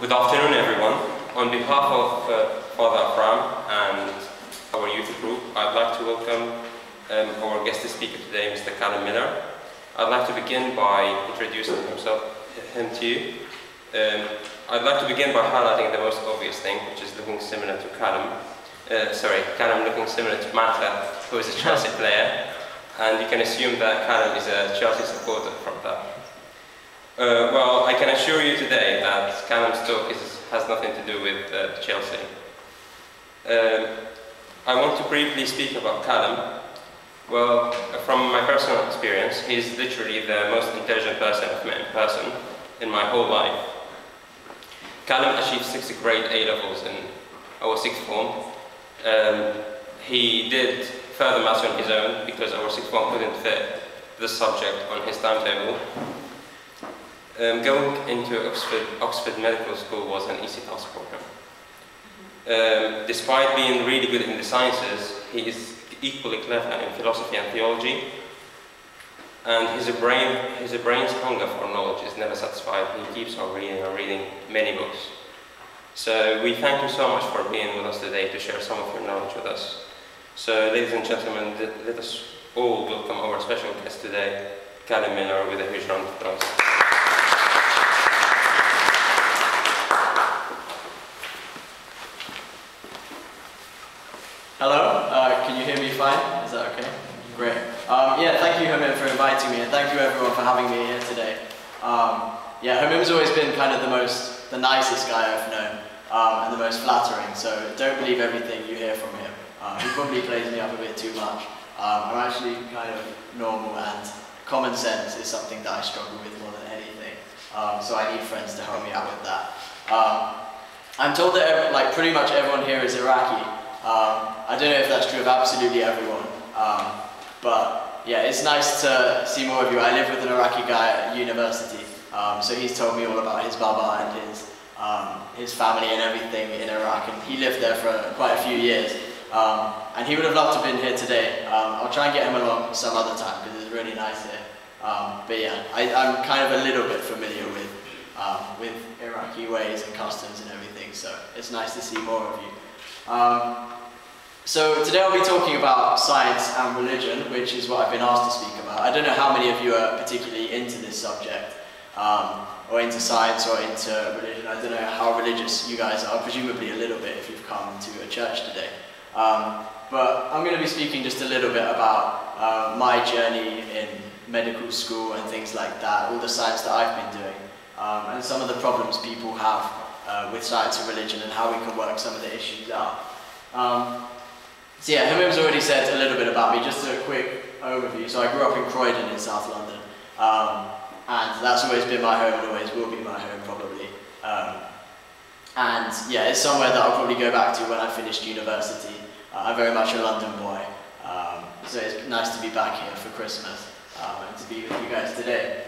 Good afternoon, everyone. On behalf of Father Afram and our youth group, I'd like to welcome our guest speaker today, Mr. Calum Miller. I'd like to begin by introducing him to you. I'd like to begin by highlighting the most obvious thing, which is looking similar to Calum. Calum looking similar to Mata, who is a Chelsea player, and you can assume that Calum is a Chelsea supporter from that. Well, I can assure you today that Calum's talk has nothing to do with Chelsea. I want to briefly speak about Calum. Well, from my personal experience, he's literally the most intelligent person I've met in person in my whole life. Calum achieved 6th grade A-levels in our 6th form. He did further maths on his own because our 6th form couldn't fit this subject on his timetable. Going into Oxford Medical School was an easy task for him. Despite being really good in the sciences, he is equally clever in philosophy and theology, and his brain's hunger for knowledge is never satisfied. He keeps on reading many books. So we thank you so much for being with us today to share some of your knowledge with us. So ladies and gentlemen, let us all welcome our special guest today, Calum Miller, with a huge round of applause. Hello, can you hear me fine? Is that okay? Great. Yeah, thank you Hamim for inviting me, and thank you everyone for having me here today. Yeah, Hamim's always been kind of the nicest guy I've known, and the most flattering, so don't believe everything you hear from him. He probably plays me up a bit too much. I'm actually kind of normal, and common sense is something that I struggle with more than anything, so I need friends to help me out with that. I'm told that pretty much everyone here is Iraqi. I don't know if that's true of absolutely everyone, but yeah, it's nice to see more of you. I live with an Iraqi guy at university, so he's told me all about his baba and his family and everything in Iraq, and he lived there for quite a few years, and he would have loved to have been here today. I'll try and get him along some other time because it's really nice here. But yeah, I'm kind of a little bit familiar with Iraqi ways and customs and everything, so it's nice to see more of you. So today I'll be talking about science and religion, which is what I've been asked to speak about. I don't know how many of you are particularly into this subject, or into science or into religion. I don't know how religious you guys are, presumably a little bit if you've come to a church today. But I'm going to be speaking just a little bit about my journey in medical school and things like that, all the science that I've been doing, and some of the problems people have with science and religion and how we can work some of the issues out. So yeah, Hamim's already said a little bit about me, just a quick overview. So I grew up in Croydon in South London, and that's always been my home and always will be my home probably. And yeah, it's somewhere that I'll probably go back to when I finished university. I'm very much a London boy, so it's nice to be back here for Christmas and to be with you guys today.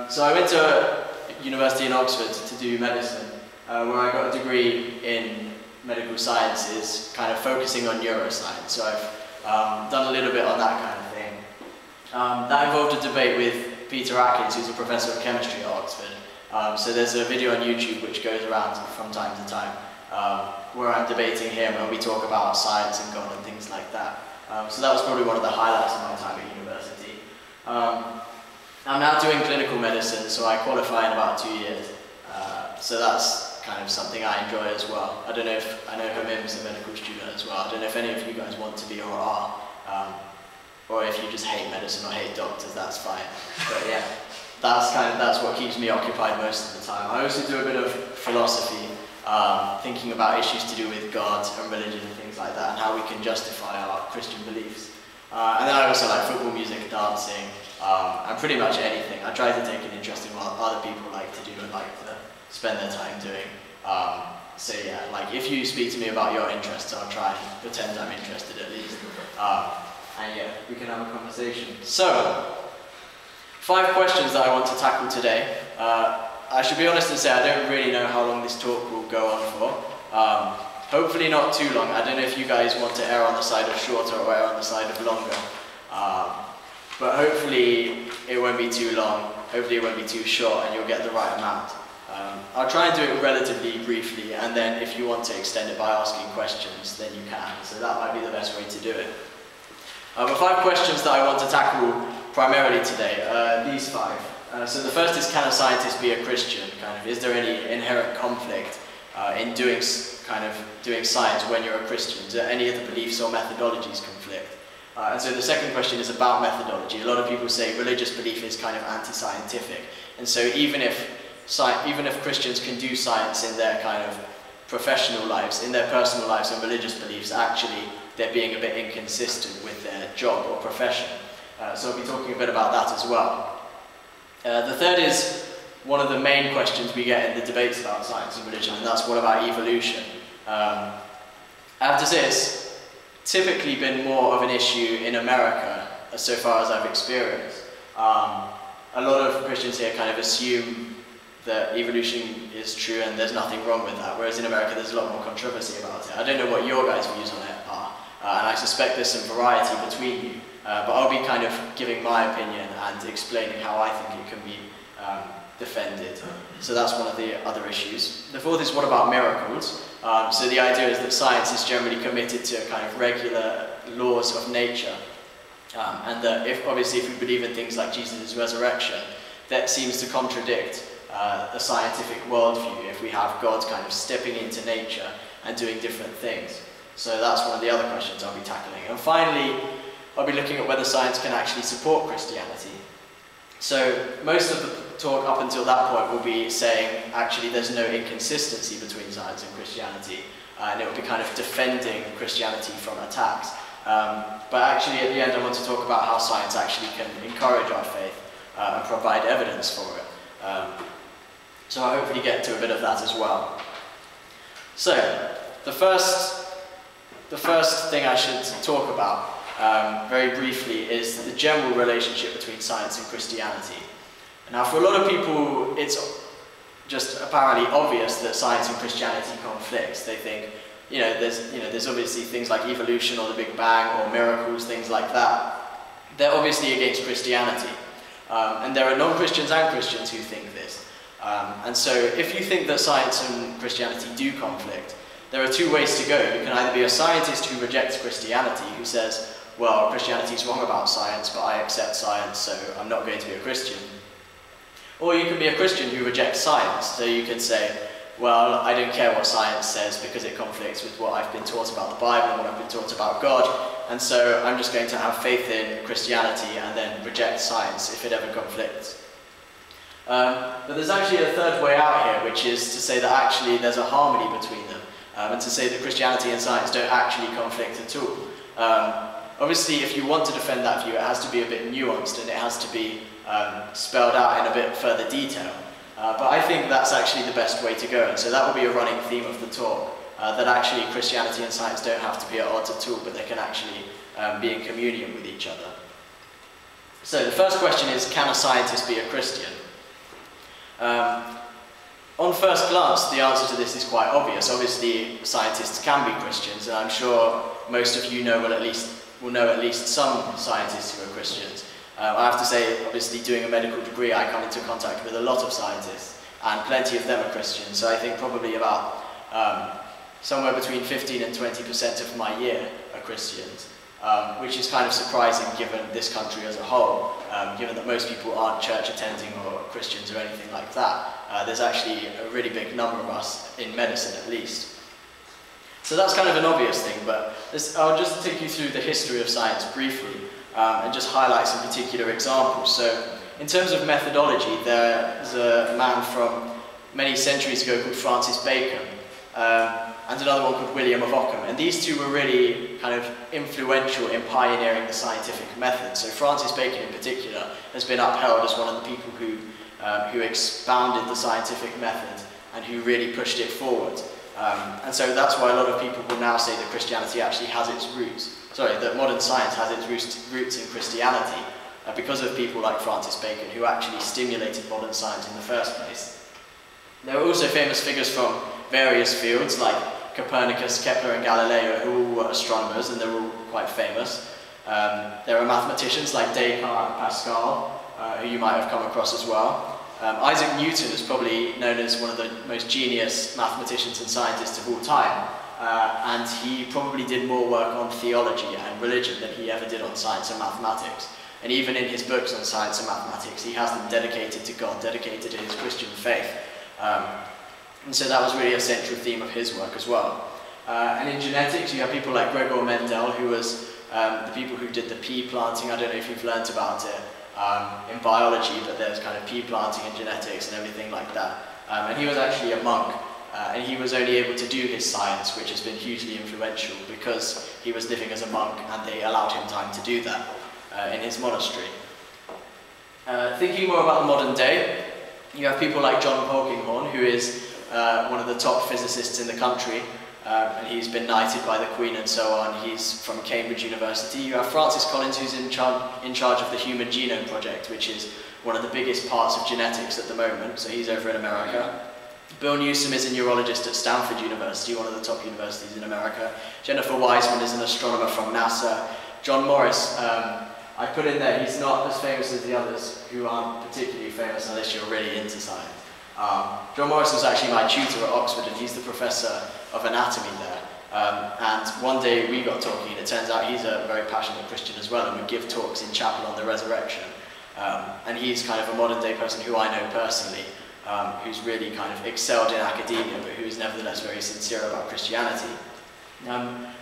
So I went to university in Oxford to do medicine, where I got a degree in medical sciences, kind of focusing on neuroscience. So I've done a little bit on that kind of thing. That involved a debate with Peter Atkins, who's a professor of chemistry at Oxford. So there's a video on YouTube which goes around from time to time, where I'm debating him and we talk about science and God and things like that. So that was probably one of the highlights of my time at university. I'm now doing clinical medicine, so I qualify in about 2 years. So that's kind of something I enjoy as well. I know Hamim's a medical student as well. I don't know if any of you guys want to be or are, or if you just hate medicine or hate doctors, that's fine. But yeah, that's what keeps me occupied most of the time. I also do a bit of philosophy, thinking about issues to do with God and religion and things like that, and how we can justify our Christian beliefs. And then I also like football, music, dancing, and pretty much anything. I try to take an interest in what other people like to do and like to spend their time doing. So yeah, like if you speak to me about your interests, I'll try and pretend I'm interested at least. And yeah, we can have a conversation. So, 5 questions that I want to tackle today. I should be honest and say I don't really know how long this talk will go on for. Hopefully not too long. I don't know if you guys want to err on the side of shorter or err on the side of longer. But hopefully it won't be too long. Hopefully it won't be too short and you'll get the right amount. I'll try and do it relatively briefly, and then if you want to extend it by asking questions, then you can. So that might be the best way to do it. But 5 questions that I want to tackle primarily today, these 5. So the first is, can a scientist be a Christian? Is there any inherent conflict in doing science when you're a Christian? Do any of the beliefs or methodologies conflict? And so the second question is about methodology. A lot of people say religious belief is kind of anti-scientific, and so even if Christians can do science in their kind of professional lives, in their personal lives and religious beliefs, actually they're being a bit inconsistent with their job or profession. So I'll be talking a bit about that as well. The third is one of the main questions we get in the debates about science and religion, and that's what about evolution? I have to say it's typically been more of an issue in America, so far as I've experienced. A lot of Christians here kind of assume that evolution is true and there's nothing wrong with that, whereas in America there's a lot more controversy about it. I don't know what your guys' views on it are, and I suspect there's some variety between you, but I'll be kind of giving my opinion and explaining how I think it can be defended. So that's one of the other issues. The fourth is, what about miracles? So the idea is that science is generally committed to kind of regular laws of nature, and that if we believe in things like Jesus' resurrection, that seems to contradict the scientific worldview if we have God kind of stepping into nature and doing different things. So that's one of the other questions I'll be tackling. And finally, I'll be looking at whether science can actually support Christianity. So most of the talk up until that point will be saying actually there's no inconsistency between science and Christianity, and it will be kind of defending Christianity from attacks. But actually at the end I want to talk about how science actually can encourage our faith and provide evidence for it. So I'll hopefully get to a bit of that as well. So the first thing I should talk about very briefly is the general relationship between science and Christianity. Now, for a lot of people, it's just apparently obvious that science and Christianity conflicts. They think, there's obviously things like evolution or the Big Bang or miracles, things like that. They're obviously against Christianity. And there are non-Christians and Christians who think this. And so if you think that science and Christianity do conflict, there are 2 ways to go. You can either be a scientist who rejects Christianity, who says, well, Christianity is wrong about science, but I accept science, so I'm not going to be a Christian. Or you can be a Christian who rejects science, so you can say, well, I don't care what science says because it conflicts with what I've been taught about the Bible and what I've been taught about God, and so I'm just going to have faith in Christianity and then reject science if it ever conflicts. But there's actually a third way out here, which is to say that actually there's a harmony between them, and to say that Christianity and science don't actually conflict at all. Obviously, if you want to defend that view, it has to be a bit nuanced and it has to be spelled out in a bit further detail. But I think that's actually the best way to go, and so that will be a running theme of the talk, that actually Christianity and science don't have to be at odds at all, but they can actually be in communion with each other. So the first question is, can a scientist be a Christian? On first glance, the answer to this is quite obvious. Obviously, scientists can be Christians, and I'm sure most of you will know at least some scientists who are Christians. I have to say, obviously, doing a medical degree, I come into contact with a lot of scientists, and plenty of them are Christians. So I think probably about somewhere between 15 and 20% of my year are Christians, which is kind of surprising given this country as a whole, given that most people aren't church attending or Christians or anything like that. There's actually a really big number of us in medicine, at least. So that's kind of an obvious thing, but I'll just take you through the history of science briefly, and just highlight some particular examples. So, in terms of methodology, there's a man from many centuries ago called Francis Bacon, and another one called William of Ockham, and these two were really kind of influential in pioneering the scientific method. So Francis Bacon in particular has been upheld as one of the people who expounded the scientific method and who really pushed it forward. And so that's why a lot of people will now say that Christianity actually has its roots, that modern science has its roots in Christianity, because of people like Francis Bacon who actually stimulated modern science in the first place. There are also famous figures from various fields like Copernicus, Kepler and Galileo, who all were astronomers, and they're all quite famous. There are mathematicians like Descartes and Pascal, who you might have come across as well. Isaac Newton is probably known as one of the most genius mathematicians and scientists of all time, and he probably did more work on theology and religion than he ever did on science and mathematics. And even in his books on science and mathematics, he has them dedicated to God, dedicated to his Christian faith. And so that was really a central theme of his work as well. And in genetics, you have people like Gregor Mendel, who was the people who did the pea planting. I don't know if you've learnt about it in biology, but there's kind of pea planting in genetics and everything like that. And he was actually a monk, and he was only able to do his science, which has been hugely influential because he was living as a monk and they allowed him time to do that in his monastery. Thinking more about the modern day, you have people like John Polkinghorne, who is one of the top physicists in the country, and he's been knighted by the Queen and so on. He's from Cambridge University. You have Francis Collins, who's in charge of the Human Genome Project, which is one of the biggest parts of genetics at the moment, so he's over in America. Bill Newsom is a neurologist at Stanford University, one of the top universities in America. Jennifer Wiseman is an astronomer from NASA. John Morris, I put in there, he's not as famous as the others, who aren't particularly famous unless you're really into science. John Morris was actually my tutor at Oxford, and he's the professor of anatomy there. And one day we got talking, and it turns out he's a very passionate Christian as well, and would give talks in chapel on the resurrection. And he's kind of a modern day person who I know personally, who's really kind of excelled in academia, but who's nevertheless very sincere about Christianity.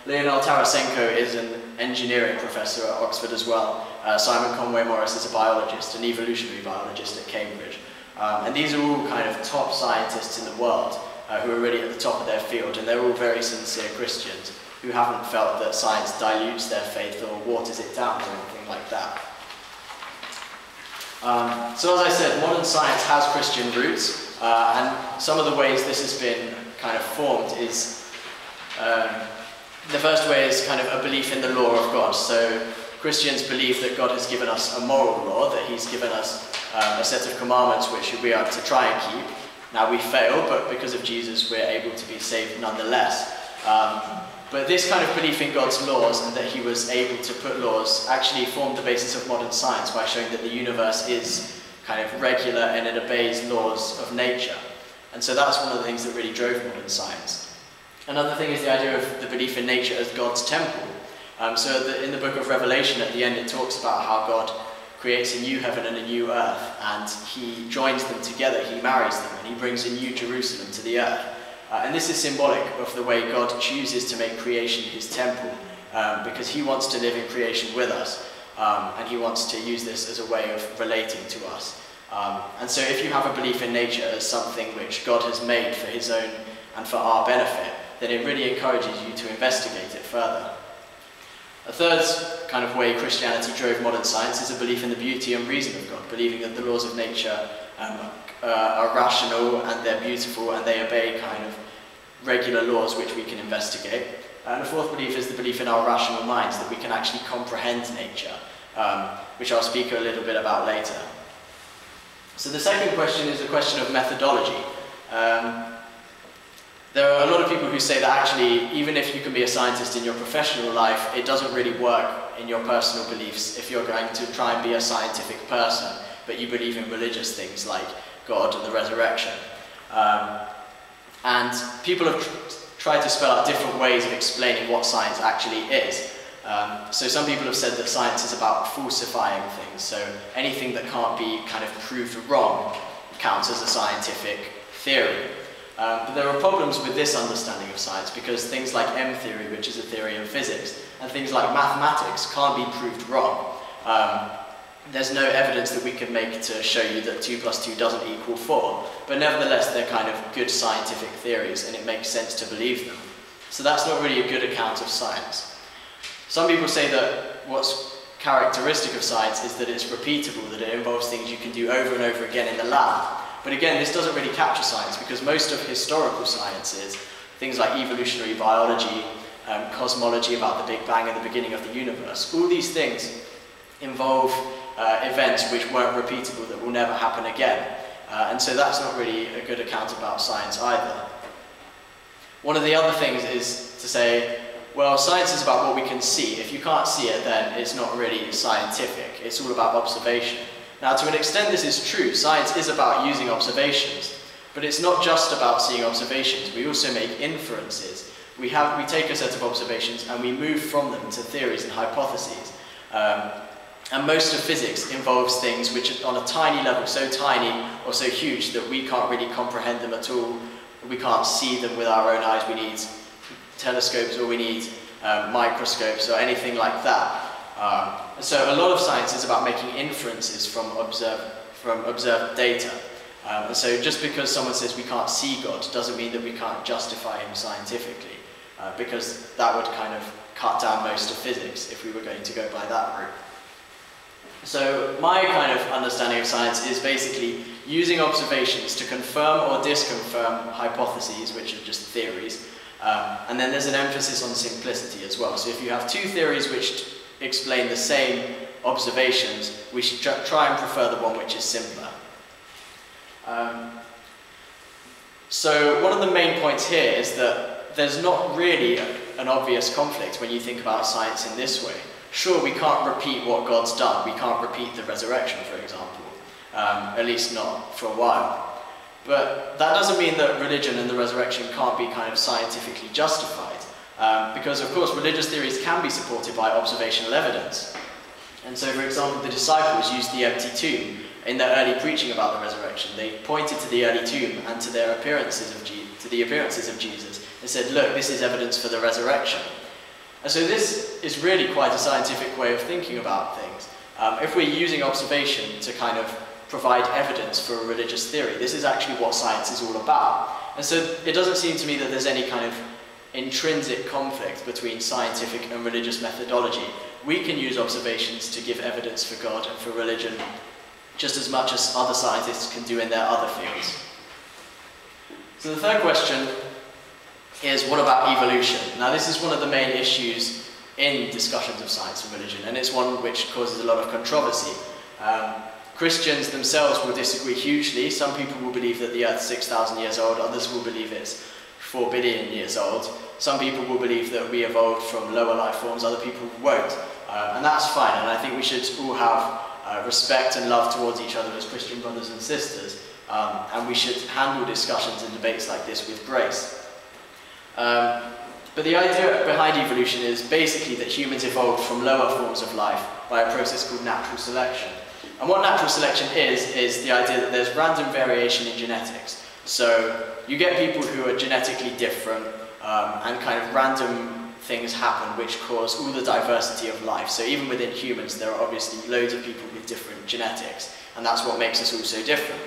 Leonel Tarasenko is an engineering professor at Oxford as well. Simon Conway Morris is a biologist, an evolutionary biologist at Cambridge. And these are all kind of top scientists in the world who are really at the top of their field, and they're all very sincere Christians who haven't felt that science dilutes their faith or waters it down or anything like that. So as I said, modern science has Christian roots, and some of the ways this has been kind of formed is the first way is kind of a belief in the law of God. So Christians believe that God has given us a moral law, that he's given us a set of commandments which we are to try and keep. Now we fail, but because of Jesus we're able to be saved nonetheless. But this kind of belief in God's laws and that he was able to put laws actually formed the basis of modern science by showing that the universe is kind of regular and it obeys laws of nature. And so that's one of the things that really drove modern science. Another thing is the idea of the belief in nature as God's temple. In the book of Revelation at the end it talks about how God creates a new heaven and a new earth, and he joins them together, he marries them, and he brings a new Jerusalem to the earth. And this is symbolic of the way God chooses to make creation his temple, because he wants to live in creation with us, and he wants to use this as a way of relating to us. And so if you have a belief in nature as something which God has made for his own and for our benefit, then it really encourages you to investigate it further. A third kind of way Christianity drove modern science is a belief in the beauty and reason of God, believing that the laws of nature are rational and they're beautiful and they obey kind of regular laws which we can investigate. And the fourth belief is the belief in our rational minds, that we can actually comprehend nature, which I'll speak a little bit about later. So the second question is a question of methodology. There are a lot of people who say that actually, even if you can be a scientist in your professional life, it doesn't really work in your personal beliefs if you're going to try and be a scientific person, but you believe in religious things like God and the resurrection. And people have tried to spell out different ways of explaining what science actually is. So some people have said that science is about falsifying things, so anything that can't be kind of proved wrong counts as a scientific theory. But there are problems with this understanding of science because things like M-theory, which is a theory in physics, and things like mathematics can't be proved wrong. There's no evidence that we can make to show you that 2 + 2 doesn't equal 4, but nevertheless they're kind of good scientific theories and it makes sense to believe them. So that's not really a good account of science. Some people say that what's characteristic of science is that it's repeatable, that it involves things you can do over and over again in the lab. But again, this doesn't really capture science because most of historical sciences, things like evolutionary biology, cosmology about the Big Bang and the beginning of the universe, all these things involve events which weren't repeatable, that will never happen again. And so that's not really a good account about science either. One of the other things is to say, well, science is about what we can see. If you can't see it, then it's not really scientific. It's all about observation. Now, to an extent this is true. Science is about using observations, but it's not just about seeing observations. We also make inferences. We take a set of observations and we move from them to theories and hypotheses. And most of physics involves things which are on a tiny level, so tiny or so huge that we can't really comprehend them at all. We can't see them with our own eyes. We need telescopes, or we need microscopes or anything like that. So a lot of science is about making inferences from observed data. And so just because someone says we can't see God doesn't mean that we can't justify him scientifically, because that would kind of cut down most of physics if we were going to go by that route. So my kind of understanding of science is basically using observations to confirm or disconfirm hypotheses, which are just theories, and then there's an emphasis on simplicity as well. So if you have two theories which explain the same observations, we should try and prefer the one which is simpler. So one of the main points here is that there's not really an obvious conflict when you think about science in this way. Sure, we can't repeat what God's done. We can't repeat the resurrection, for example, at least not for a while. But that doesn't mean that religion and the resurrection can't be kind of scientifically justified, because of course religious theories can be supported by observational evidence. And so, for example, the disciples used the empty tomb in their early preaching about the resurrection. They pointed to the early tomb and to their appearances of Jesus. They said, look, this is evidence for the resurrection. And so this is really quite a scientific way of thinking about things. If we're using observation to kind of provide evidence for a religious theory, this is actually what science is all about. And so it doesn't seem to me that there's any kind of intrinsic conflict between scientific and religious methodology. We can use observations to give evidence for God and for religion just as much as other scientists can do in their other fields. So the third question is, what about evolution? Now this is one of the main issues in discussions of science and religion, and it's one which causes a lot of controversy. Christians themselves will disagree hugely. Some people will believe that the Earth's 6,000 years old, others will believe it's 4 billion years old. Some people will believe that we evolved from lower life forms, other people won't. And that's fine, and I think we should all have respect and love towards each other as Christian brothers and sisters, and we should handle discussions and debates like this with grace. But the idea behind evolution is basically that humans evolved from lower forms of life by a process called natural selection. And what natural selection is the idea that there's random variation in genetics. So you get people who are genetically different, and kind of random things happen which cause all the diversity of life. So even within humans there are obviously loads of people with different genetics, and that's what makes us all so different.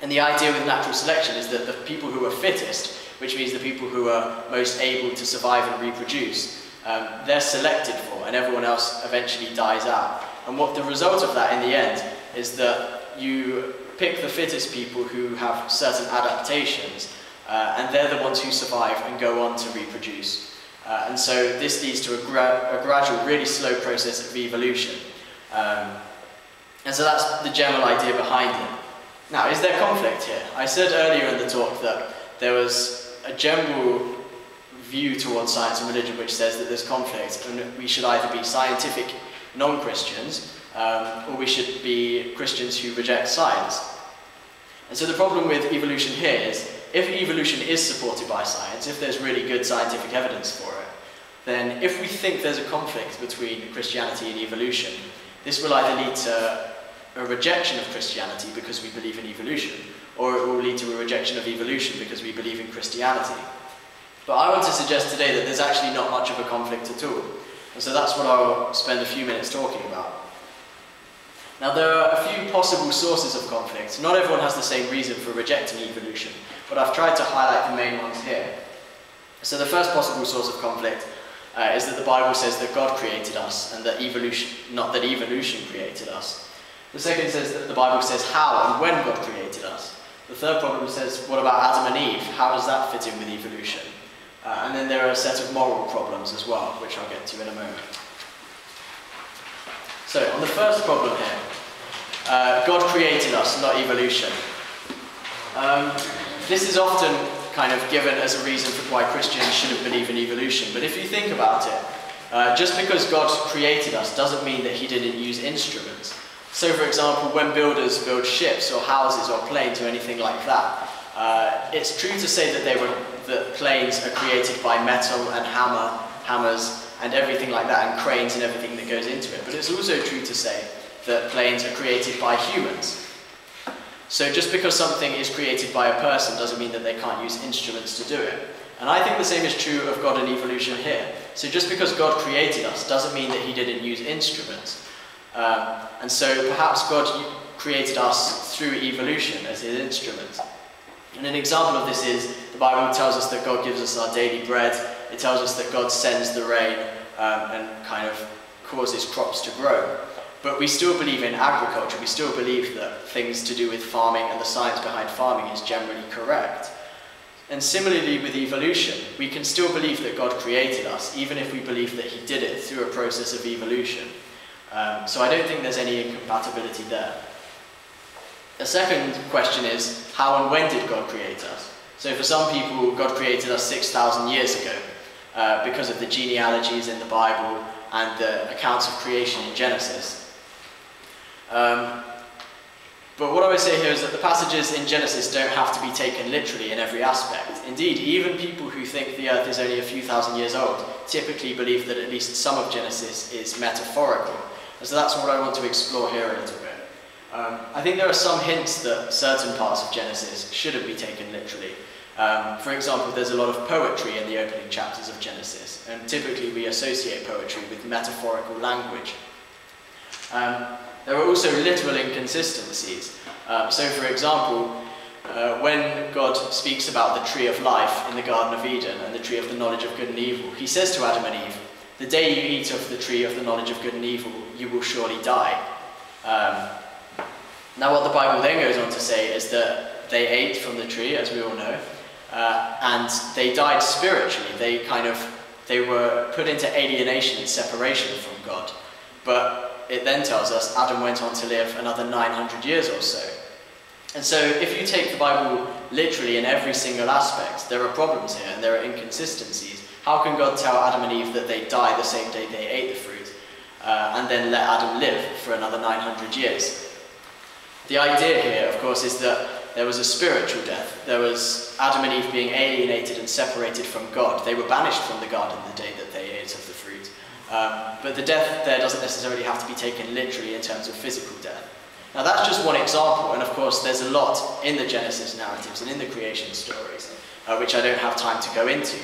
And the idea with natural selection is that the people who are fittest, which means the people who are most able to survive and reproduce, they're selected for, and everyone else eventually dies out. And what the result of that in the end is that you pick the fittest people who have certain adaptations, and they're the ones who survive and go on to reproduce. And so this leads to a gradual, really slow process of evolution. And so that's the general idea behind it. Now, is there conflict here? I said earlier in the talk that there was a general view towards science and religion which says that there's conflict, and we should either be scientific non-Christians, or we should be Christians who reject science. And so the problem with evolution here is, if evolution is supported by science, if there's really good scientific evidence for it, then if we think there's a conflict between Christianity and evolution, this will either lead to a rejection of Christianity because we believe in evolution, or it will lead to a rejection of evolution because we believe in Christianity. But I want to suggest today that there's actually not much of a conflict at all. And so that's what I'll spend a few minutes talking about. Now, there are a few possible sources of conflict. Not everyone has the same reason for rejecting evolution, but I've tried to highlight the main ones here. So the first possible source of conflict is that the Bible says that God created us, and that evolution, not that evolution created us. The second says that the Bible says how and when God created us. The third problem says, what about Adam and Eve? How does that fit in with evolution? And then there are a set of moral problems as well, which I'll get to in a moment. So, on the first problem here, God created us, not evolution. This is often kind of given as a reason for why Christians shouldn't believe in evolution, but if you think about it, just because God created us doesn't mean that he didn't use instruments. So for example, when builders build ships or houses or planes or anything like that, it's true to say that planes are created by metal and hammers and everything like that, and cranes and everything that goes into it. But it's also true to say that planes are created by humans. So just because something is created by a person doesn't mean that they can't use instruments to do it. And I think the same is true of God and evolution here. So just because God created us doesn't mean that he didn't use instruments. And so perhaps God created us through evolution as his instruments. And an example of this is, the Bible tells us that God gives us our daily bread. It tells us that God sends the rain and kind of causes crops to grow. But we still believe in agriculture. We still believe that things to do with farming and the science behind farming is generally correct. And similarly with evolution, we can still believe that God created us, even if we believe that he did it through a process of evolution. So I don't think there's any incompatibility there. The second question is, how and when did God create us? So for some people, God created us 6,000 years ago because of the genealogies in the Bible and the accounts of creation in Genesis. But what I would say here is that the passages in Genesis don't have to be taken literally in every aspect. Indeed, even people who think the earth is only a few thousand years old typically believe that at least some of Genesis is metaphorical. And so that's what I want to explore here a little bit. I think there are some hints that certain parts of Genesis shouldn't be taken literally. For example, there's a lot of poetry in the opening chapters of Genesis, and typically we associate poetry with metaphorical language. There are also literal inconsistencies. So for example, when God speaks about the tree of life in the Garden of Eden and the tree of the knowledge of good and evil, he says to Adam and Eve, "The day you eat of the tree of the knowledge of good and evil, you will surely die." Now what the Bible then goes on to say is that they ate from the tree, as we all know, and they died spiritually. They were put into alienation and separation from God. But it then tells us Adam went on to live another 900 years or so. And so if you take the Bible literally in every single aspect, there are problems here and there are inconsistencies. How can God tell Adam and Eve that they die the same day they ate the fruit, and then let Adam live for another 900 years? The idea here, of course, is that there was a spiritual death. There was Adam and Eve being alienated and separated from God. They were banished from the garden the day that they ate of the fruit. But the death there doesn't necessarily have to be taken literally in terms of physical death. Now that's just one example, and of course there's a lot in the Genesis narratives and in the creation stories, which I don't have time to go into.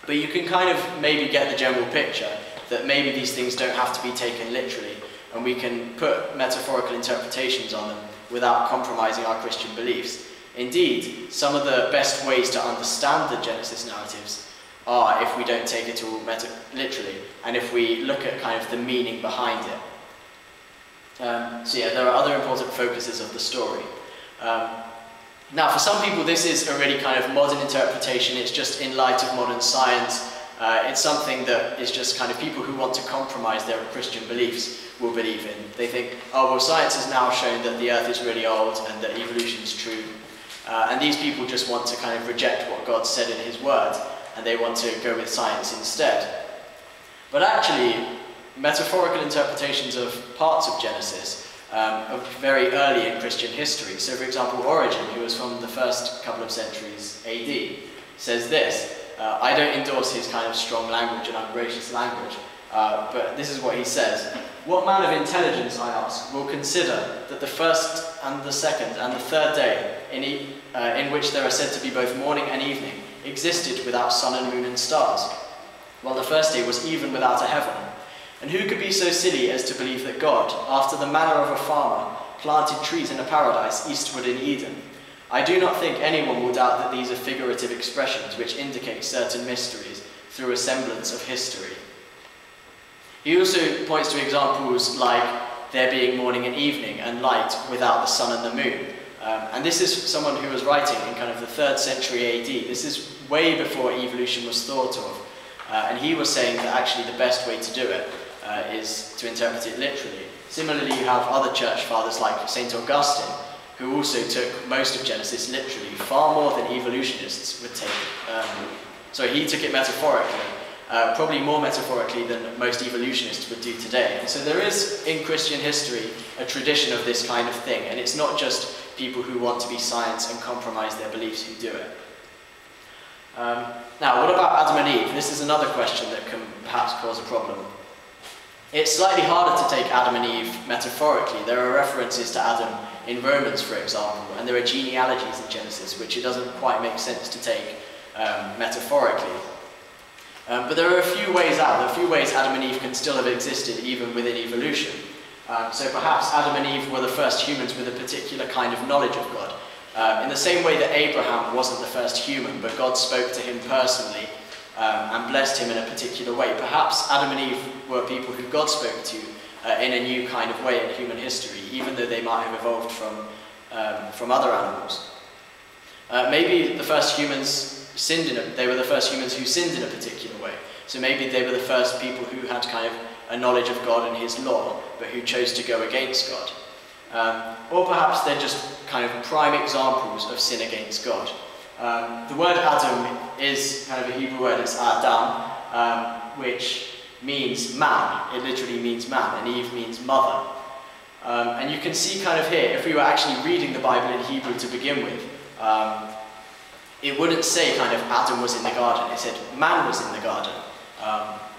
But you can kind of maybe get the general picture that maybe these things don't have to be taken literally, and we can put metaphorical interpretations on them without compromising our Christian beliefs. Indeed, some of the best ways to understand the Genesis narratives are if we don't take it all literally, and if we look at kind of the meaning behind it. So yeah, there are other important focuses of the story. Now, for some people, this is a really kind of modern interpretation. It's just in light of modern science. It's something that is just kind of people who want to compromise their Christian beliefs will believe in. They think, oh, well, science has now shown that the earth is really old and that evolution is true. And these people just want to kind of reject what God said in his word, and they want to go with science instead. But actually, metaphorical interpretations of parts of Genesis are very early in Christian history. So, for example, Origen, who was from the first couple of centuries AD, says this. I don't endorse his kind of strong language and ungracious language, but this is what he says. "What man of intelligence, I ask, will consider that the first and the second and the third day, in which there are said to be both morning and evening, existed without sun and moon and stars, while the first day was even without a heaven? And who could be so silly as to believe that God, after the manner of a farmer, planted trees in a paradise eastward in Eden? I do not think anyone will doubt that these are figurative expressions which indicate certain mysteries through a semblance of history." He also points to examples like there being morning and evening and light without the sun and the moon. And this is someone who was writing in kind of the 3rd century AD. This is way before evolution was thought of. And he was saying that actually the best way to do it is to interpret it literally. Similarly, you have other church fathers like St Augustine, who also took most of Genesis literally, far more than evolutionists would take. So he took it metaphorically. probably more metaphorically than most evolutionists would do today. And so there is, in Christian history, a tradition of this kind of thing, and it's not just people who want to be science and compromise their beliefs who do it. Now, what about Adam and Eve? This is another question that can perhaps cause a problem. It's slightly harder to take Adam and Eve metaphorically. There are references to Adam in Romans, for example, and there are genealogies in Genesis, which it doesn't quite make sense to take metaphorically. But there are a few ways out. There are a few ways Adam and Eve can still have existed even within evolution. So perhaps Adam and Eve were the first humans with a particular kind of knowledge of God. In the same way that Abraham wasn't the first human, but God spoke to him personally and blessed him in a particular way. Perhaps Adam and Eve were people who God spoke to in a new kind of way in human history, even though they might have evolved from other animals. Maybe the first humans they were the first humans who sinned in a particular way. So maybe they were the first people who had kind of a knowledge of God and his law, but who chose to go against God. Or perhaps they're just kind of prime examples of sin against God. The word Adam is kind of a Hebrew word, it's Adam, which means man. It literally means man, and Eve means mother. And you can see kind of here, if we were actually reading the Bible in Hebrew to begin with, it wouldn't say kind of Adam was in the garden, it said man was in the garden.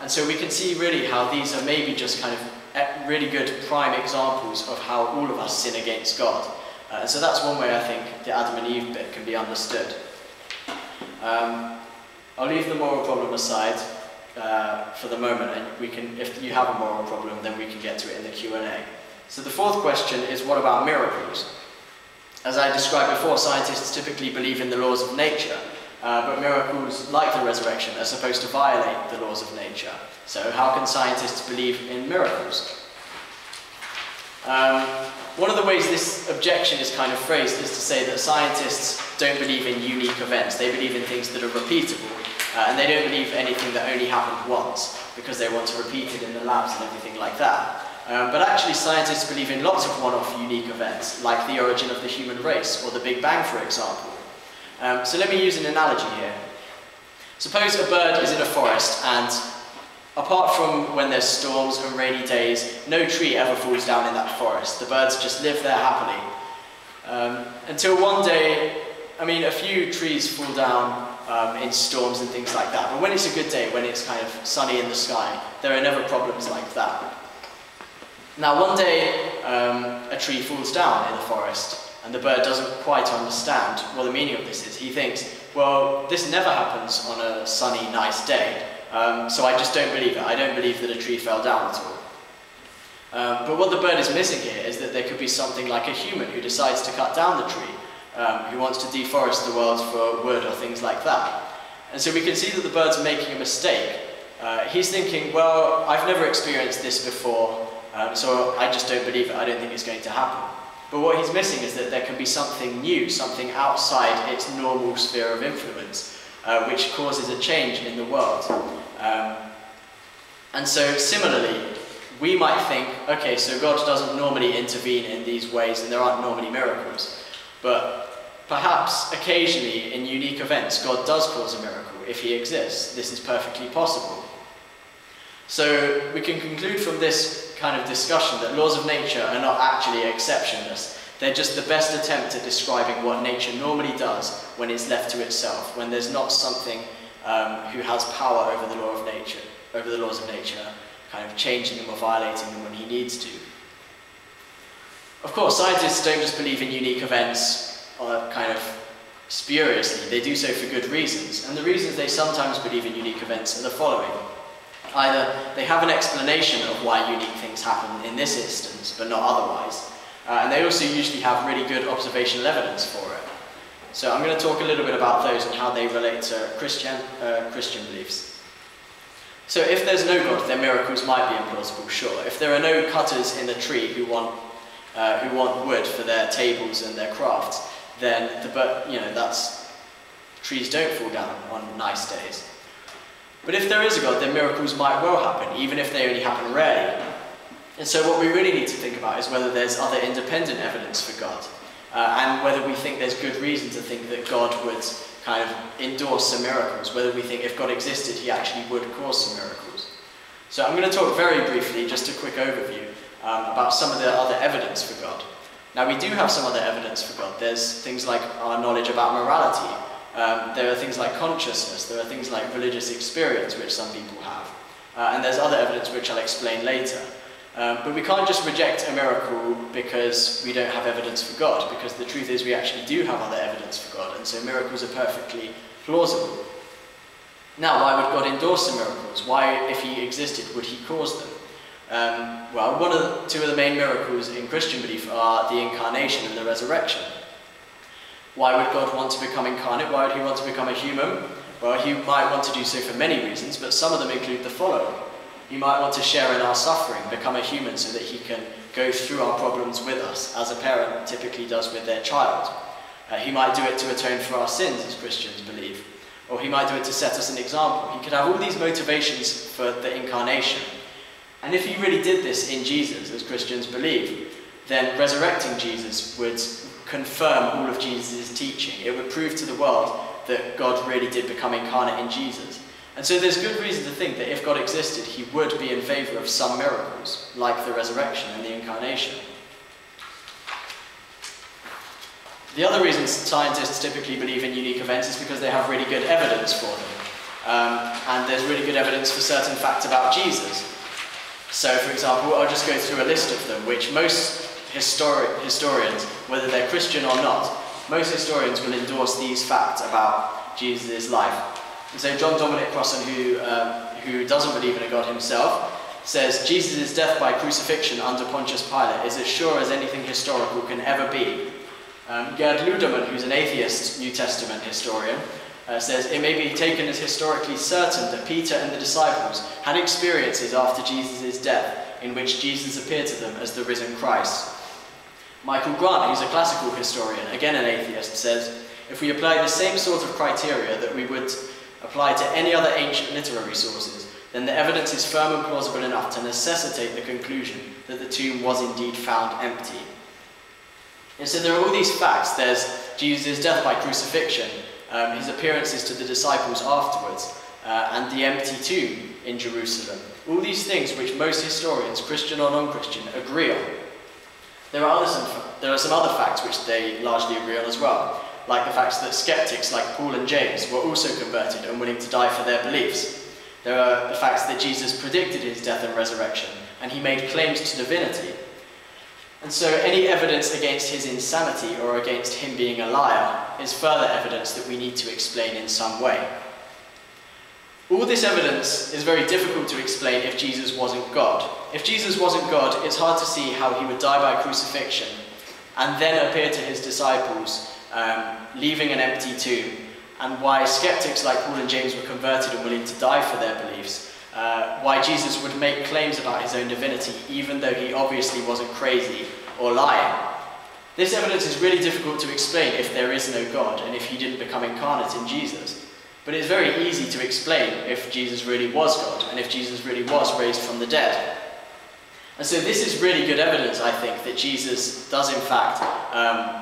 And so we can see really how these are maybe just kind of really good prime examples of how all of us sin against God. And so that's one way I think the Adam and Eve bit can be understood. I'll leave the moral problem aside for the moment, and we can, if you have a moral problem, then we can get to it in the Q&A. So the fourth question is, what about miracles? As I described before, scientists typically believe in the laws of nature, but miracles, like the resurrection, are supposed to violate the laws of nature. So how can scientists believe in miracles? One of the ways this objection is kind of phrased is to say that scientists don't believe in unique events. They believe in things that are repeatable, and they don't believe anything that only happened once, because they want to repeat it in the labs and everything like that. But actually scientists believe in lots of one-off unique events, like the origin of the human race, or the Big Bang, for example. So let me use an analogy here. Suppose a bird is in a forest, and apart from when there's storms and rainy days, no tree ever falls down in that forest. The birds just live there happily. Until one day, a few trees fall down in storms and things like that. But when it's a good day, when it's kind of sunny in the sky, there are never problems like that. Now one day, a tree falls down in the forest, and the bird doesn't quite understand what the meaning of this is. He thinks, well, this never happens on a sunny, nice day, so I just don't believe it. I don't believe that a tree fell down at all. But what the bird is missing here is that there could be something like a human who decides to cut down the tree, who wants to deforest the world for wood or things like that. And so we can see that the bird's making a mistake. He's thinking, well, I've never experienced this before, so I just don't believe it. I don't think it's going to happen. But what he's missing is that there can be something new, something outside its normal sphere of influence, which causes a change in the world. And so similarly, we might think, okay, so God doesn't normally intervene in these ways, and there aren't normally miracles. But perhaps occasionally in unique events, God does cause a miracle if he exists. This is perfectly possible. So we can conclude from this kind of discussion that laws of nature are not actually exceptionless. They're just the best attempt at describing what nature normally does when it's left to itself, when there's not something who has power over the laws of nature, kind of changing them or violating them when he needs to. Of course, scientists don't just believe in unique events kind of spuriously. They do so for good reasons, and the reasons they sometimes believe in unique events are the following. Either they have an explanation of why unique things happen in this instance, but not otherwise. And they also usually have really good observational evidence for it. So I'm going to talk a little bit about those and how they relate to Christian beliefs. So if there's no God, then miracles might be implausible, sure. If there are no cutters in the tree who want wood for their tables and their crafts, then trees don't fall down on nice days. But if there is a God, then miracles might well happen, even if they only happen rarely. And so what we really need to think about is whether there's other independent evidence for God, and whether we think there's good reason to think that God would kind of endorse some miracles, whether we think if God existed, he actually would cause some miracles. So I'm going to talk very briefly, just a quick overview, about some of the other evidence for God. Now, we do have some other evidence for God. There's things like our knowledge about morality. There are things like consciousness. There are things like religious experience, which some people have. And there's other evidence which I'll explain later. But we can't just reject a miracle because we don't have evidence for God, because the truth is we actually do have other evidence for God, and so miracles are perfectly plausible. Now, why would God endorse the miracles? Why, if he existed, would he cause them? Well, two of the main miracles in Christian belief are the incarnation and the resurrection. Why would God want to become incarnate? Why would he want to become a human? Well, he might want to do so for many reasons, but some of them include the following. He might want to share in our suffering, become a human so that he can go through our problems with us, as a parent typically does with their child. He might do it to atone for our sins, as Christians believe. Or he might do it to set us an example. He could have all these motivations for the incarnation. And if he really did this in Jesus, as Christians believe, then resurrecting Jesus would confirm all of Jesus' teaching. It would prove to the world that God really did become incarnate in Jesus. And so there's good reason to think that if God existed, he would be in favour of some miracles, like the resurrection and the incarnation. The other reason scientists typically believe in unique events is because they have really good evidence for them. And there's really good evidence for certain facts about Jesus. So, for example, I'll just go through a list of them, which most historians, whether they're Christian or not, most historians will endorse these facts about Jesus' life. And so John Dominic Crossan, who doesn't believe in a God himself, says Jesus' death by crucifixion under Pontius Pilate is as sure as anything historical can ever be. Gerd Ludermann, who's an atheist New Testament historian, says it may be taken as historically certain that Peter and the disciples had experiences after Jesus' death in which Jesus appeared to them as the risen Christ. Michael Grant, who's a classical historian, again an atheist, says if we apply the same sort of criteria that we would apply to any other ancient literary sources, then the evidence is firm and plausible enough to necessitate the conclusion that the tomb was indeed found empty. And so there are all these facts. There's Jesus' death by crucifixion, his appearances to the disciples afterwards, and the empty tomb in Jerusalem. All these things which most historians, Christian or non-Christian, agree on. There are some other facts which they largely agree on as well, like the facts that skeptics like Paul and James were also converted and willing to die for their beliefs. There are the facts that Jesus predicted his death and resurrection, and he made claims to divinity. And so any evidence against his insanity or against him being a liar is further evidence that we need to explain in some way. All this evidence is very difficult to explain if Jesus wasn't God. If Jesus wasn't God, it's hard to see how he would die by crucifixion and then appear to his disciples, leaving an empty tomb, and why skeptics like Paul and James were converted and willing to die for their beliefs, why Jesus would make claims about his own divinity even though he obviously wasn't crazy or lying. This evidence is really difficult to explain if there is no God and if he didn't become incarnate in Jesus. But it's very easy to explain if Jesus really was God and if Jesus really was raised from the dead. And so this is really good evidence, I think, that Jesus does in fact,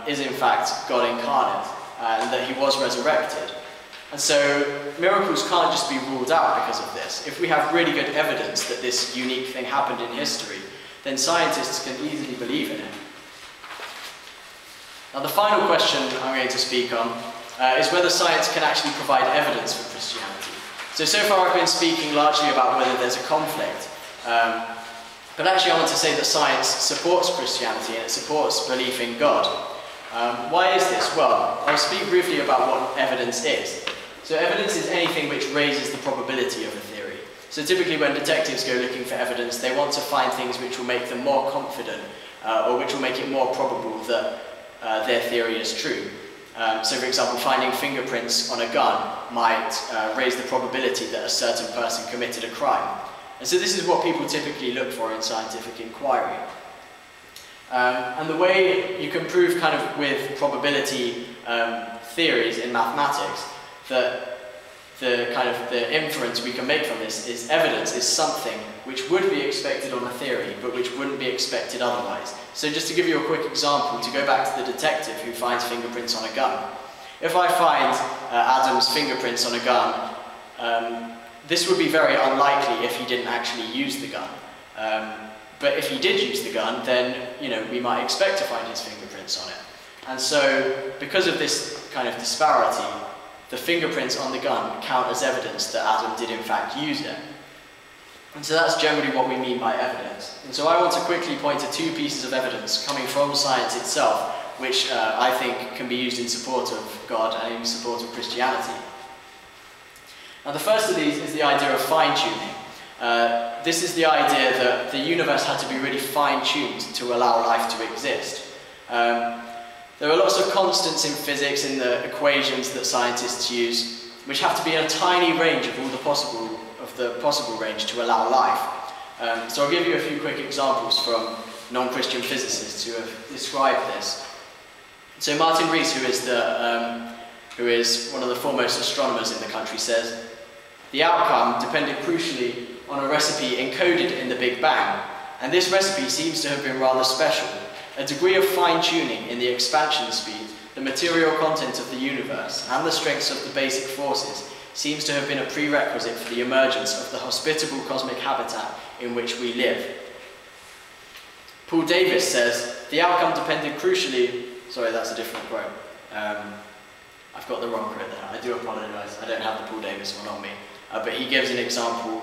is in fact God incarnate, and that he was resurrected. And so miracles can't just be ruled out because of this. If we have really good evidence that this unique thing happened in history, then scientists can easily believe in it. Now the final question I'm going to speak on is whether science can actually provide evidence for Christianity. So far I've been speaking largely about whether there's a conflict. But actually I want to say that science supports Christianity and it supports belief in God. Why is this? Well, I'll speak briefly about what evidence is. So evidence is anything which raises the probability of a theory. So typically when detectives go looking for evidence, they want to find things which will make them more confident or which will make it more probable that their theory is true. So for example, finding fingerprints on a gun might raise the probability that a certain person committed a crime. And so this is what people typically look for in scientific inquiry. And the way you can prove kind of with probability theories in mathematics that the inference we can make from this is evidence is something which would be expected on a theory but which wouldn't be expected otherwise. So just to give you a quick example, to go back to the detective who finds fingerprints on a gun. If I find Adam's fingerprints on a gun, this would be very unlikely if he didn't actually use the gun. But if he did use the gun, then we might expect to find his fingerprints on it. And so, because of this kind of disparity, the fingerprints on the gun count as evidence that Adam did in fact use it. And so that's generally what we mean by evidence. And so I want to quickly point to two pieces of evidence coming from science itself, which I think can be used in support of God and in support of Christianity. Now the first of these is the idea of fine-tuning. This is the idea that the universe had to be really fine-tuned to allow life to exist. There are lots of constants in physics, in the equations that scientists use, which have to be in a tiny range of the possible range to allow life. So I'll give you a few quick examples from non-Christian physicists who have described this. So Martin Rees, who is one of the foremost astronomers in the country, says, "The outcome depended crucially on a recipe encoded in the Big Bang, and this recipe seems to have been rather special. A degree of fine-tuning in the expansion speed, the material content of the universe, and the strengths of the basic forces seems to have been a prerequisite for the emergence of the hospitable cosmic habitat in which we live." Paul Davies says, "The outcome depended crucially..." Sorry, that's a different quote. I've got the wrong quote there. I do apologise. I don't have the Paul Davies one on me. But he gives an example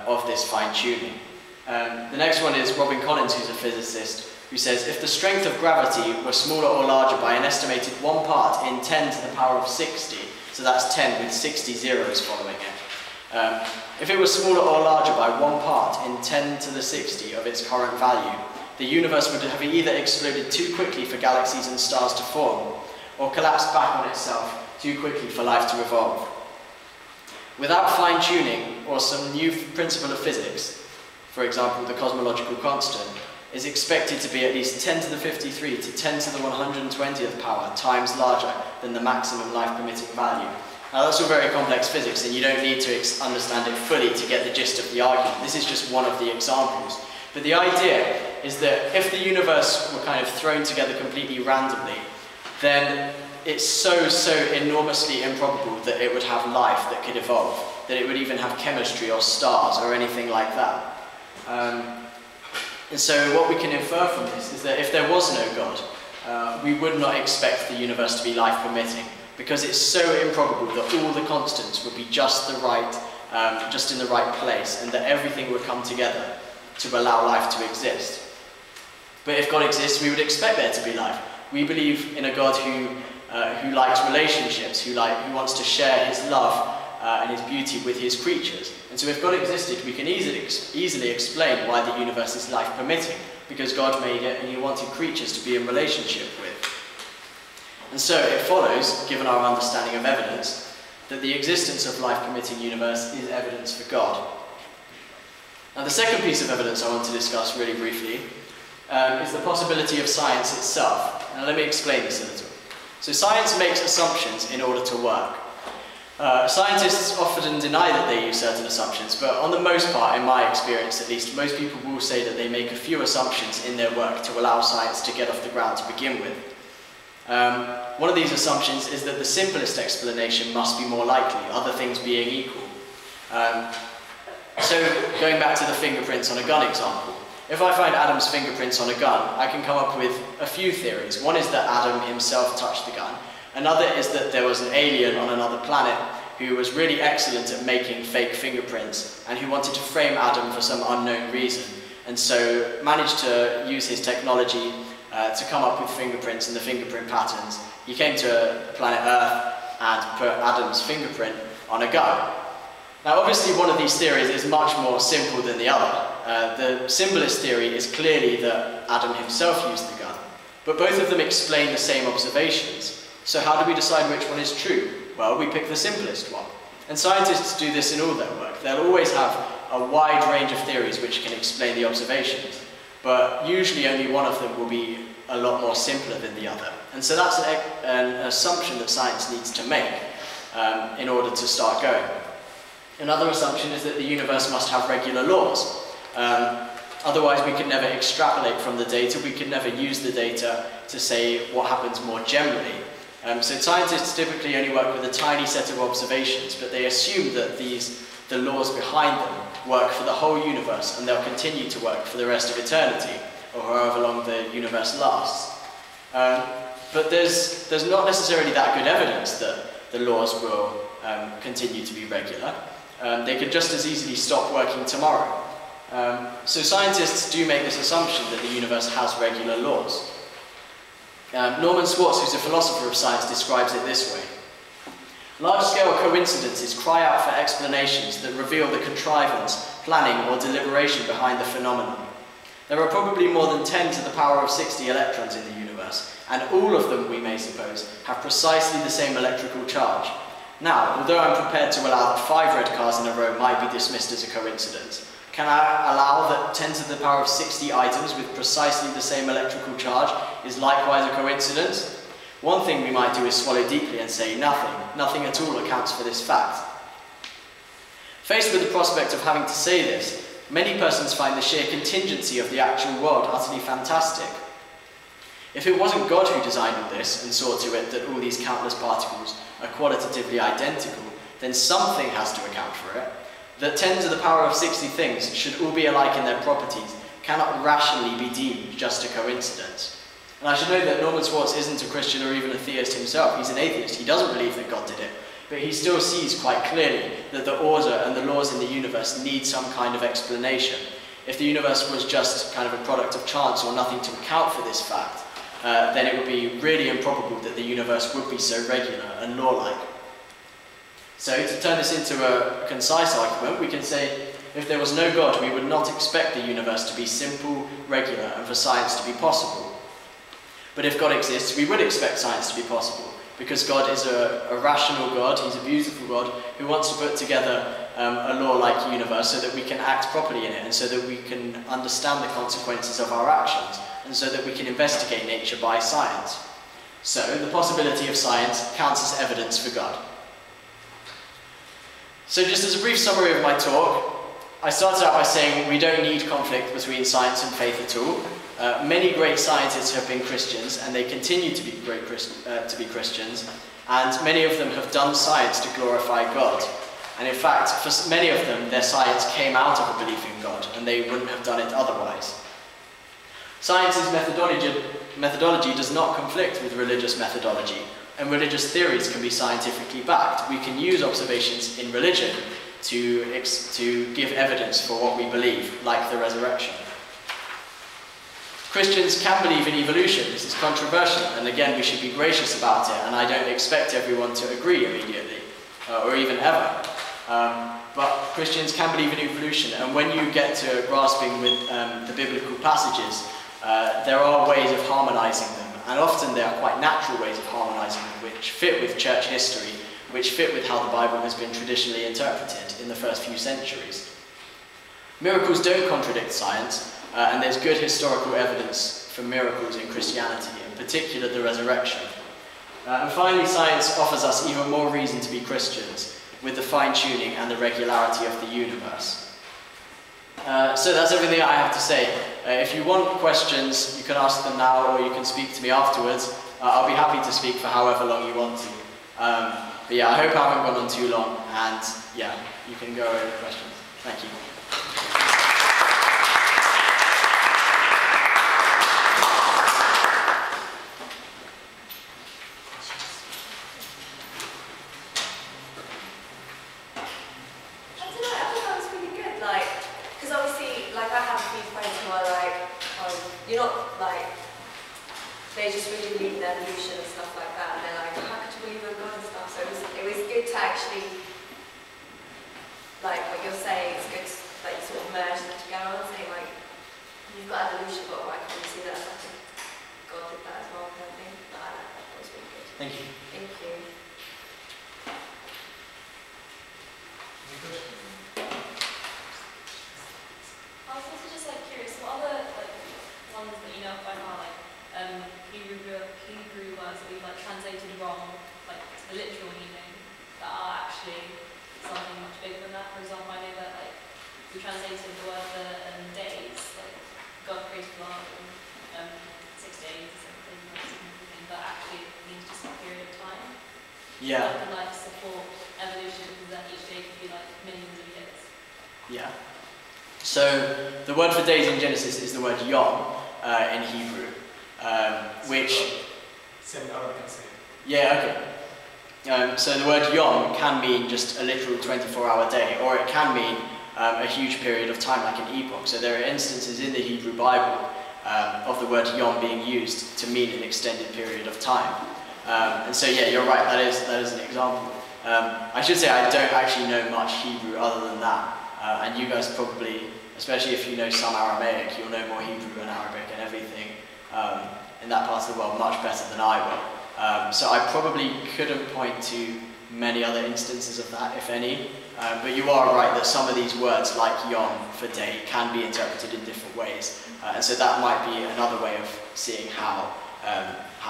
of this fine-tuning. The next one is Robin Collins, who's a physicist, who says, "If the strength of gravity were smaller or larger by an estimated 1 part in 10 to the power of 60, so that's 10 with 60 zeros following it, if it was smaller or larger by 1 part in 10 to the 60 of its current value, the universe would have either exploded too quickly for galaxies and stars to form, or collapsed back on itself too quickly for life to evolve. Without fine-tuning or some new principle of physics, for example the cosmological constant, is expected to be at least 10 to the 53 to 10 to the 120th power times larger than the maximum life-permitting value." Now that's all very complex physics, and you don't need to understand it fully to get the gist of the argument. This is just one of the examples. But the idea is that if the universe were kind of thrown together completely randomly, then it's so enormously improbable that it would have life that could evolve, that it would even have chemistry or stars or anything like that. And so what we can infer from this is that if there was no God, we would not expect the universe to be life-permitting, because it's so improbable that all the constants would be just in the right place, and that everything would come together to allow life to exist. But if God exists, we would expect there to be life. We believe in a God who likes relationships, who wants to share his love and his beauty with his creatures. And so if God existed, we can easily explain why the universe is life-permitting, because God made it and he wanted creatures to be in relationship with. And so it follows, given our understanding of evidence, that the existence of life-permitting universe is evidence for God. Now the second piece of evidence I want to discuss really briefly is the possibility of science itself. Now let me explain this a little. So science makes assumptions in order to work. Scientists often deny that they use certain assumptions, but on the most part, in my experience at least, most people will say that they make a few assumptions in their work to allow science to get off the ground to begin with. One of these assumptions is that the simplest explanation must be more likely, other things being equal. So going back to the fingerprints on a gun example, if I find Adam's fingerprints on a gun, I can come up with a few theories. One is that Adam himself touched the gun. Another is that there was an alien on another planet who was really excellent at making fake fingerprints and who wanted to frame Adam for some unknown reason, and so managed to use his technology to come up with fingerprints and the fingerprint patterns. He came to planet Earth and put Adam's fingerprint on a gun. Now obviously one of these theories is much more simple than the other. The simplest theory is clearly that Adam himself used the gun, but both of them explain the same observations. So how do we decide which one is true? Well, we pick the simplest one. And scientists do this in all their work. They'll always have a wide range of theories which can explain the observations, but usually only one of them will be a lot more simpler than the other. And so that's an assumption that science needs to make in order to start going. Another assumption is that the universe must have regular laws. Otherwise we could never extrapolate from the data, we could never use the data to say what happens more generally. So scientists typically only work with a tiny set of observations, but they assume that the laws behind them work for the whole universe, and they'll continue to work for the rest of eternity, or however long the universe lasts. But there's not necessarily that good evidence that the laws will continue to be regular. They could just as easily stop working tomorrow. So scientists do make this assumption that the universe has regular laws. Norman Swartz, who's a philosopher of science, describes it this way. Large-scale coincidences cry out for explanations that reveal the contrivance, planning, or deliberation behind the phenomenon. There are probably more than 10 to the power of 60 electrons in the universe, and all of them, we may suppose, have precisely the same electrical charge. Now, although I'm prepared to allow that 5 red cars in a row might be dismissed as a coincidence, can I allow that 10 to the power of 60 items with precisely the same electrical charge is likewise a coincidence? One thing we might do is swallow deeply and say nothing at all accounts for this fact. Faced with the prospect of having to say this, many persons find the sheer contingency of the actual world utterly fantastic. If it wasn't God who designed all this and saw to it that all these countless particles are qualitatively identical, then something has to account for it. That 10 to the power of 60 things should all be alike in their properties cannot rationally be deemed just a coincidence. And I should note that Norman Swartz isn't a Christian or even a theist himself. He's an atheist. He doesn't believe that God did it. But he still sees quite clearly that the order and the laws in the universe need some kind of explanation. If the universe was just kind of a product of chance or nothing to account for this fact, then it would be really improbable that the universe would be so regular and law-like. So, to turn this into a concise argument, we can say, if there was no God, we would not expect the universe to be simple, regular, and for science to be possible. But if God exists, we would expect science to be possible, because God is a rational God, he's a beautiful God, who wants to put together a law-like universe so that we can act properly in it, and so that we can understand the consequences of our actions, and so that we can investigate nature by science. So, the possibility of science counts as evidence for God. So just as a brief summary of my talk, I started out by saying we don't need conflict between science and faith at all. Many great scientists have been Christians, and they continue to be Christians, and many of them have done science to glorify God. And in fact, for many of them, their science came out of a belief in God, and they wouldn't have done it otherwise. Science's methodology does not conflict with religious methodology, and religious theories can be scientifically backed. We can use observations in religion to give evidence for what we believe, like the resurrection. Christians can believe in evolution. This is controversial, and again, we should be gracious about it, and I don't expect everyone to agree immediately, or even ever. But Christians can believe in evolution, and when you get to grasping with the biblical passages, there are ways of harmonizing them. And often they are quite natural ways of harmonizing them, which fit with church history, which fit with how the Bible has been traditionally interpreted in the first few centuries. Miracles don't contradict science, and there's good historical evidence for miracles in Christianity, in particular the resurrection. And finally, science offers us even more reason to be Christians, with the fine-tuning and the regularity of the universe. So that's everything I have to say. If you want questions, you can ask them now, or you can speak to me afterwards. I'll be happy to speak for however long you want to. But yeah, I hope I haven't gone on too long, and yeah, you can go over questions. Thank you. They just really believe in evolution and stuff like that, and they're like, how could you believe in God and stuff? So it was good to actually, like what you're saying, it's good to like sort of merge them together and say like, you've got evolution, but I can see that like God did that as well, kind of thing. But I like that, that was really good. Thank you. Thank you. I was also just like curious, what other like ones that you know by now, like Hebrew words that we've like translated wrong, like to the literal meaning, that are actually something much bigger than that? For example, I know that like we translated the word for days, like God created the world in 6 days or something, but actually it means just a period of time. Yeah. That can like support evolution, because that each day could be like millions of years. Yeah. So the word for days in Genesis is the word yom in Hebrew, which... Same Arabic, same. Yeah, okay. So the word yom can mean just a literal 24-hour day, or it can mean a huge period of time, like an epoch. So there are instances in the Hebrew Bible of the word yom being used to mean an extended period of time. And so yeah, you're right, that is an example. I should say I don't actually know much Hebrew other than that. And you guys probably, especially if you know some Aramaic, you'll know more Hebrew and Arabic and everything in that part of the world much better than I will. So I probably couldn't point to many other instances of that, if any. But you are right that some of these words, like yom for day, can be interpreted in different ways. And so that might be another way of seeing how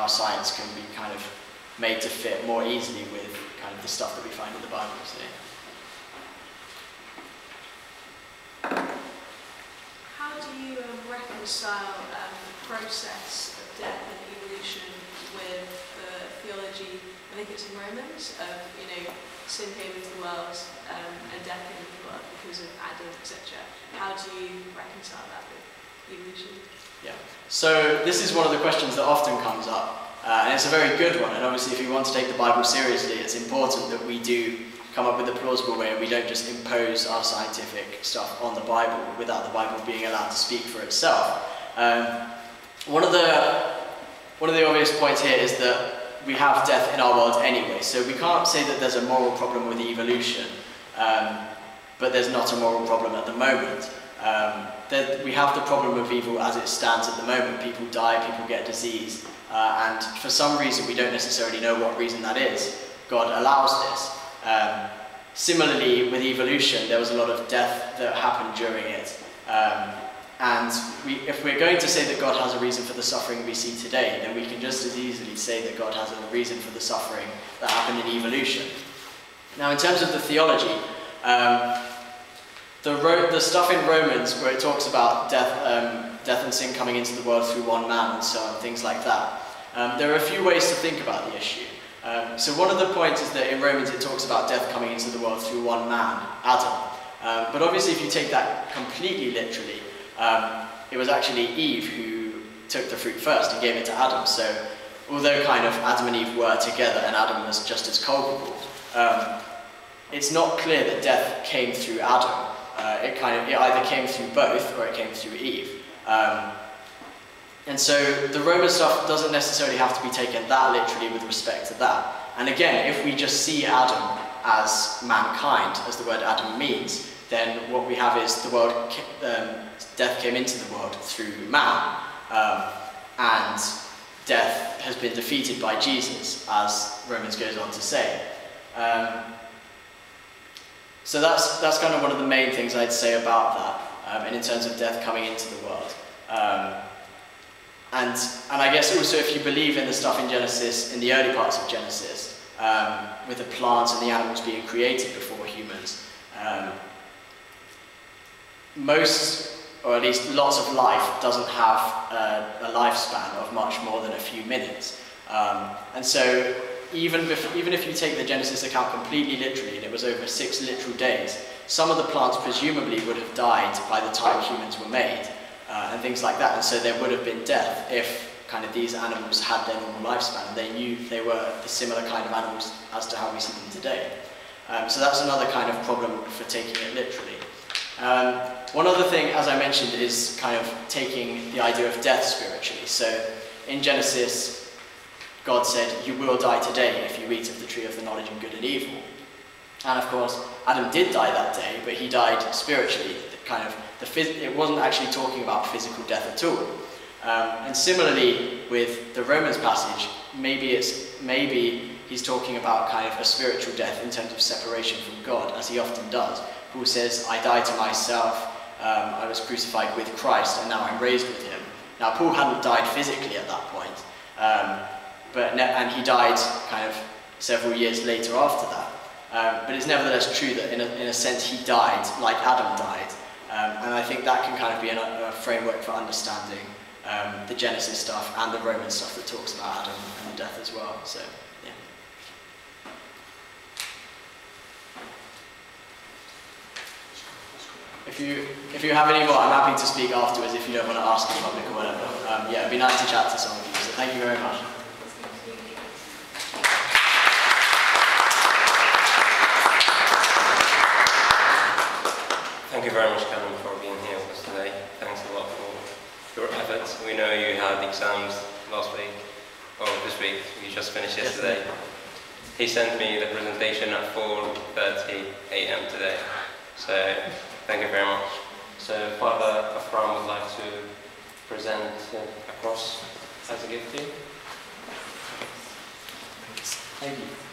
science can be kind of made to fit more easily with kind of the stuff that we find in the Bible. So. How do you reconcile the process of death and evolution with the theology, I think it's in Romans, of, sin came into the world and death came into the world because of Adam, etc. How do you reconcile that with evolution? Yeah, so this is one of the questions that often comes up, and it's a very good one, and obviously if we want to take the Bible seriously, it's important that we do come up with a plausible way and we don't just impose our scientific stuff on the Bible without the Bible being allowed to speak for itself. One of the obvious points here is that we have death in our world anyway, so we can't say that there's a moral problem with evolution, but there's not a moral problem at the moment. We have the problem of evil as it stands at the moment. People die, people get disease, and for some reason we don't necessarily know what reason that is. God allows this. Similarly, with evolution, there was a lot of death that happened during it. And if we're going to say that God has a reason for the suffering we see today, then we can just as easily say that God has a reason for the suffering that happened in evolution. Now, in terms of the theology, the stuff in Romans where it talks about death and sin coming into the world through one man and so on, things like that, there are a few ways to think about the issue. So one of the points is that in Romans it talks about death coming into the world through one man, Adam. But obviously if you take that completely literally, it was actually Eve who took the fruit first and gave it to Adam. So although kind of Adam and Eve were together and Adam was just as culpable, it's not clear that death came through Adam. It either came through both or it came through Eve. And so the Roman stuff doesn't necessarily have to be taken that literally with respect to that. And again, if we just see Adam as mankind, as the word Adam means, then what we have is the world, death came into the world through man, and death has been defeated by Jesus, as Romans goes on to say. So that's kind of one of the main things I'd say about that, and in terms of death coming into the world. And I guess also if you believe in the stuff in Genesis, in the early parts of Genesis, with the plants and the animals being created before humans, most, or at least lots of life, doesn't have a lifespan of much more than a few minutes. And so even if you take the Genesis account completely literally, and it was over 6 literal days, some of the plants presumably would have died by the time humans were made. And things like that, and so there would have been death if kind of these animals had their normal lifespan. They knew they were the similar kind of animals as to how we see them today. So that's another kind of problem for taking it literally. One other thing, as I mentioned, is kind of taking the idea of death spiritually. So in Genesis, God said, "You will die today if you eat of the tree of the knowledge of good and evil." And of course, Adam did die that day, but he died spiritually. It wasn't actually talking about physical death at all. And similarly with the Romans passage, maybe he's talking about kind of a spiritual death in terms of separation from God, as he often does. Paul says, "I died to myself, I was crucified with Christ, and now I'm raised with him." Now Paul hadn't died physically at that point, and he died kind of several years later after that. But it's nevertheless true that in a sense he died like Adam died. And I think that can kind of be a framework for understanding the Genesis stuff and the Roman stuff that talks about Adam and death as well. So, yeah. if you have any more, I'm happy to speak afterwards if you don't want to ask in public or whatever. Yeah, it'd be nice to chat to some of you, so thank you very much. Thank you very much, Calum, for being here with us today. Thanks a lot for your efforts. We know you had exams last week, or this week, you just finished yesterday. He sent me the presentation at 4:30 AM today, so thank you very much. So Father Afram would like to present a cross as a gift to you. Thank you.